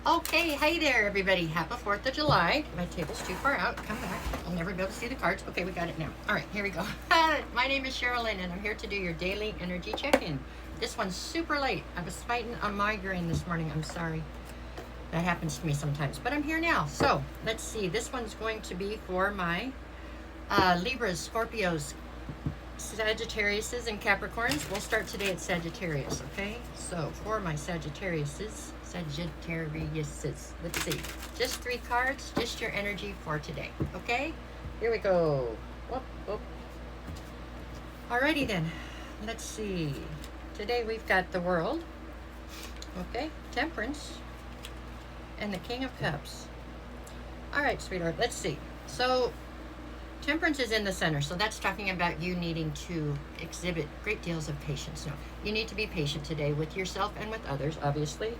Okay, hey there, everybody. Happy 4th of July. My table's too far out. Come back. I'll never be able to see the cards. Okay, we got it now. All right, here we go. My name is Sherilyn, and I'm here to do your daily energy check-in. This one's super late. I was fighting a migraine this morning. I'm sorry. That happens to me sometimes, but I'm here now. So, let's see. This one's going to be for my Libras, Scorpios, Sagittariuses, and Capricorns. We'll start today at Sagittarius, okay? So, for my Sagittariuses, let's see. Just 3 cards, just your energy for today, okay? Here we go. Whoop, whoop. Alrighty then. Let's see. Today we've got the World, okay? Temperance, and the King of Cups. All right, sweetheart, let's see. So, Temperance is in the center, so that's talking about you needing to exhibit great deals of patience. No, you need to be patient today with yourself and with others, obviously.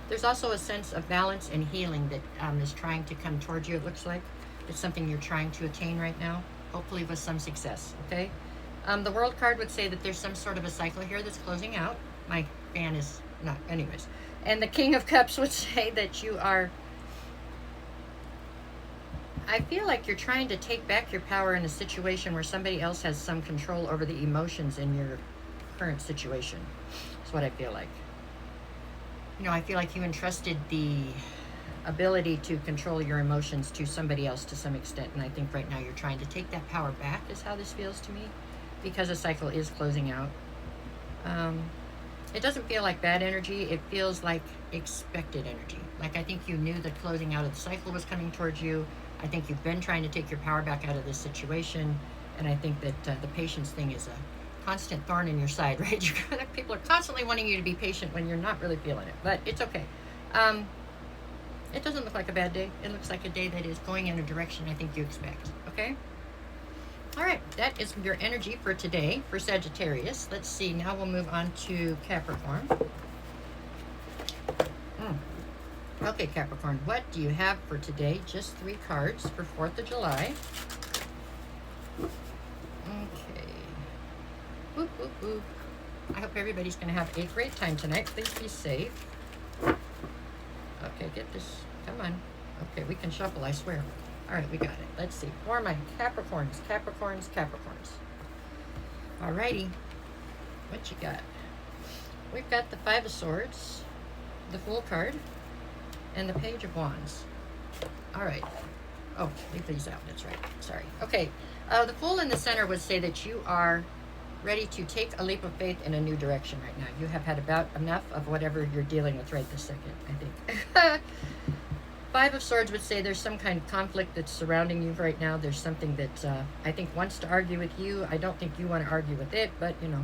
There's also a sense of balance and healing that is trying to come towards you, it looks like. It's something you're trying to attain right now, hopefully with some success, okay? The World card would say that there's some sort of a cycle here that's closing out. My fan is not, anyways. And the King of Cups would say that you are, I feel like you're trying to take back your power in a situation where somebody else has some control over the emotions in your current situation. That's what I feel like. You know, I feel like you entrusted the ability to control your emotions to somebody else to some extent, and I think right now you're trying to take that power back is how this feels to me, because a cycle is closing out. It doesn't feel like bad energy. It feels like expected energy. Like I think you knew the closing out of the cycle was coming towards you. I think you've been trying to take your power back out of this situation, and I think that the patience thing is a constant thorn in your side, right? People are constantly wanting you to be patient when you're not really feeling it, but it's okay. It doesn't look like a bad day. It looks like a day that is going in a direction I think you expect, okay? All right, that is your energy for today for Sagittarius. Let's see, now we'll move on to Capricorn. Okay, Capricorn, what do you have for today? Just 3 cards for 4th of July. Okay. Whoop, whoop, whoop. I hope everybody's going to have a great time tonight. Please be safe. Okay, get this. Come on. Okay, we can shuffle, I swear. All right, we got it. Let's see. For my Capricorns. All righty. What you got? We've got the 5 of Swords, the Fool card, and the Page of Wands. All right. Oh, leave these out. That's right. Sorry. Okay. The Fool in the center would say that you are ready to take a leap of faith in a new direction right now. You have had about enough of whatever you're dealing with right this second, I think. 5 of Swords would say there's some kind of conflict that's surrounding you right now. There's something that I think wants to argue with you. I don't think you want to argue with it, but, you know,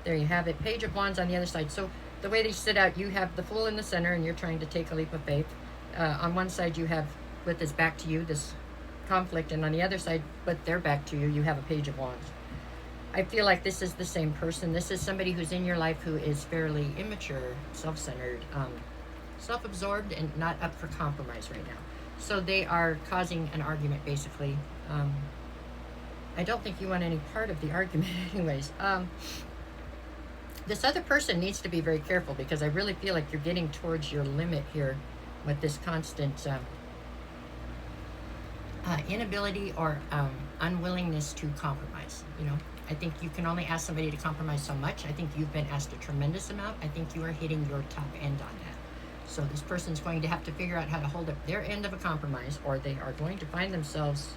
there you have it. Page of Wands on the other side. So the way they sit out, you have the Fool in the center, and you're trying to take a leap of faith. On one side, you have, with this back to you, this conflict, and on the other side, but they're back to you, you have a Page of Wands. I feel like this is the same person. This is somebody who's in your life who is fairly immature, self-centered, self-absorbed, and not up for compromise right now. So they are causing an argument, basically. I don't think you want any part of the argument anyways. This other person needs to be very careful, because I really feel like you're getting towards your limit here with this constant inability or unwillingness to compromise. You know, I think you can only ask somebody to compromise so much. I think you've been asked a tremendous amount. I think you are hitting your top end on that. So this person's going to have to figure out how to hold up their end of a compromise, or they are going to find themselves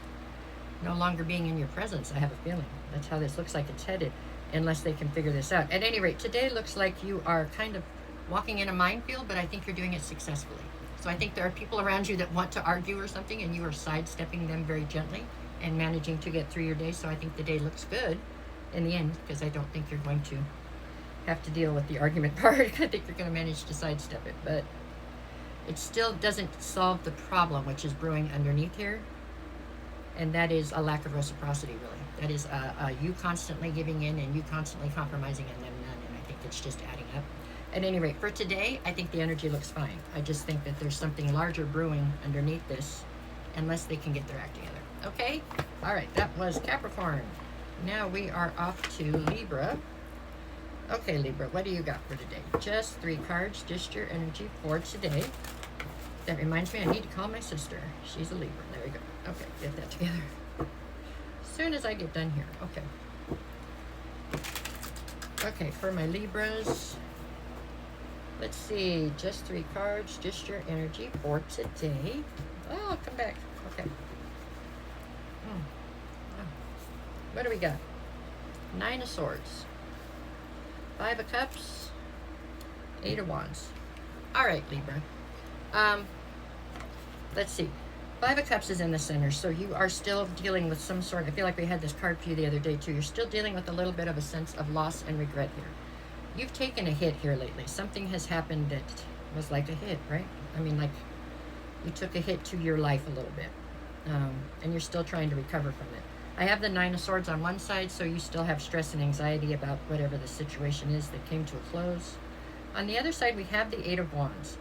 no longer being in your presence, I have a feeling. That's how this looks like it's headed, unless they can figure this out. At any rate, today looks like you are kind of walking in a minefield, but I think you're doing it successfully. So I think there are people around you that want to argue or something, and you are sidestepping them very gently and managing to get through your day. So I think the day looks good in the end, because I don't think you're going to have to deal with the argument part. I think you're going to manage to sidestep it, but it still doesn't solve the problem which is brewing underneath here, and that is a lack of reciprocity, really. That is you constantly giving in and you constantly compromising and them none, and I think it's just adding up. At any rate, for today, I think the energy looks fine. I just think that there's something larger brewing underneath this, unless they can get their act together. Okay? All right, that was Capricorn. Now we are off to Libra. Okay, Libra, what do you got for today? Just 3 cards, just your energy for today. That reminds me, I need to call my sister. She's a Libra. There we go. Okay, get that together. As soon as I get done here. Okay. Okay, for my Libras, let's see. Just 3 cards, just your energy for today. Oh, I'll come back. Okay. What do we got? 9 of Swords. 5 of Cups. 8 of Wands. All right, Libra. Let's see. 5 of Cups is in the center, so you are still dealing with some sort. I feel like we had this card for you the other day too. You're still dealing with a little bit of a sense of loss and regret here. You've taken a hit here lately. Something has happened that was like a hit, right? I mean, like you took a hit to your life a little bit, and you're still trying to recover from it. I have the 9 of Swords on one side, so you still have stress and anxiety about whatever the situation is that came to a close. On the other side, we have the 8 of Wands.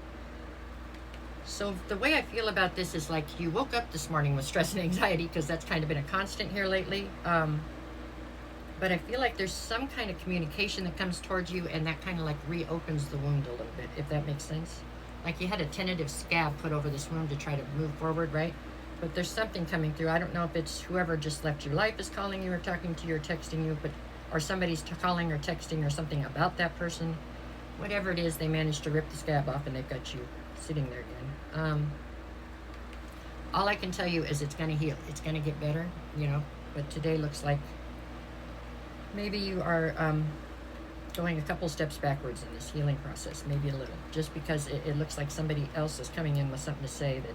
So the way I feel about this is like you woke up this morning with stress and anxiety, because that's kind of been a constant here lately. But I feel like there's some kind of communication that comes towards you, and that kind of like reopens the wound a little bit, if that makes sense. Like you had a tentative scab put over this wound to try to move forward, right? But there's something coming through. I don't know if it's whoever just left your life is calling you or talking to you or texting you, but or somebody's calling or texting or something about that person. Whatever it is, they managed to rip the scab off and they've got you sitting there again. All I can tell you is it's going to heal. It's going to get better, you know. But today looks like maybe you are going a couple steps backwards in this healing process, maybe a little, just because it looks like somebody else is coming in with something to say that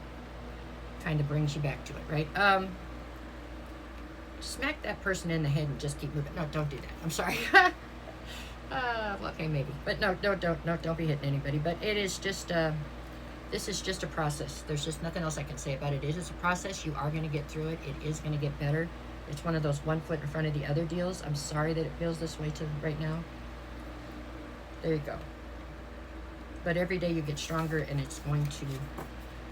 kind of brings you back to it, right? Smack that person in the head and just keep moving. No, don't do that. I'm sorry. Okay, maybe, but no, don't be hitting anybody. But it is just this is just a process. There's just nothing else I can say about it. It is a process. You are going to get through it. It is going to get better. It's one of those 1 foot in front of the other deals. I'm sorry that it feels this way to right now. There you go. But every day you get stronger, and it's going to.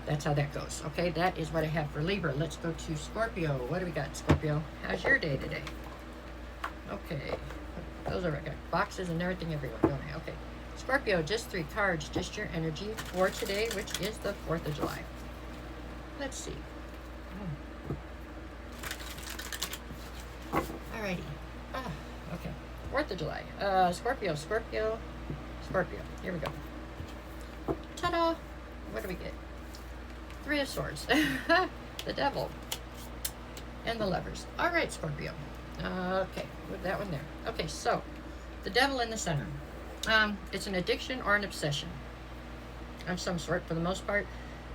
That's how that goes. Okay, that is what I have for Libra. Let's go to Scorpio. What do we got, Scorpio? How's your day today? Okay. Those are, I got boxes and everything everywhere, don't I? Okay. Scorpio, just 3 cards, just your energy for today, which is the 4th of July. Let's see. Alrighty. Okay. 4th of July. Scorpio. Here we go. Ta-da! What do we get? 3 of Swords. The Devil. And the Lovers. All right, Scorpio. Okay, put that one there. Okay, so the Devil in the center. It's an addiction or an obsession of some sort for the most part.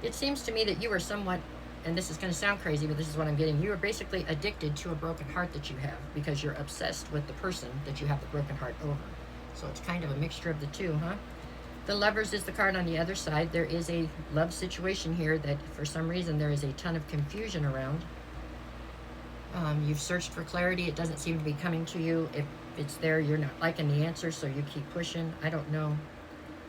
It seems to me that you are somewhat, and this is going to sound crazy, but this is what I'm getting. You are basically addicted to a broken heart that you have because you're obsessed with the person that you have the broken heart over. So it's kind of a mixture of the two, huh? The Lovers is the card on the other side. There is a love situation here that for some reason there is a ton of confusion around. You've searched for clarity. It doesn't seem to be coming to you. If it's there, you're not liking the answer, so you keep pushing. I don't know.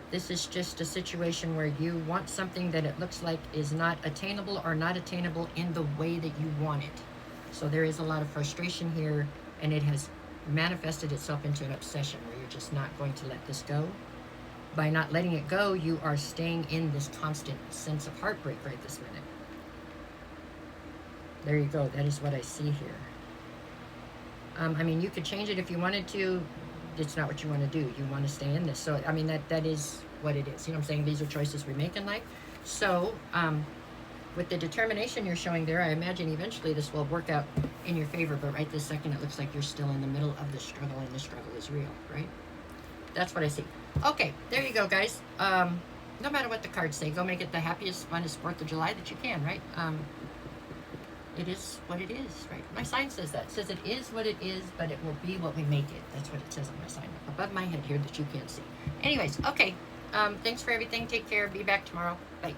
This is just a situation where you want something that it looks like is not attainable or not attainable in the way that you want it. So there is a lot of frustration here, and it has manifested itself into an obsession where you're just not going to let this go. By not letting it go, you are staying in this constant sense of heartbreak right this minute. There you go. That is what I see here. I mean, you could change it if you wanted to. It's not what you want to do. You want to stay in this. So, I mean, that is what it is. You know what I'm saying? These are choices we make in life. So, with the determination you're showing there, I imagine eventually this will work out in your favor. But right this second, it looks like you're still in the middle of the struggle, and the struggle is real, right? That's what I see. Okay, there you go, guys. No matter what the cards say, go make it the happiest, funnest 4th of July that you can, right? It is what it is, right? My sign says that. It says it is what it is, but it will be what we make it. That's what it says on my sign up above my head here that you can't see. Anyways, okay. Thanks for everything. Take care. Be back tomorrow. Bye.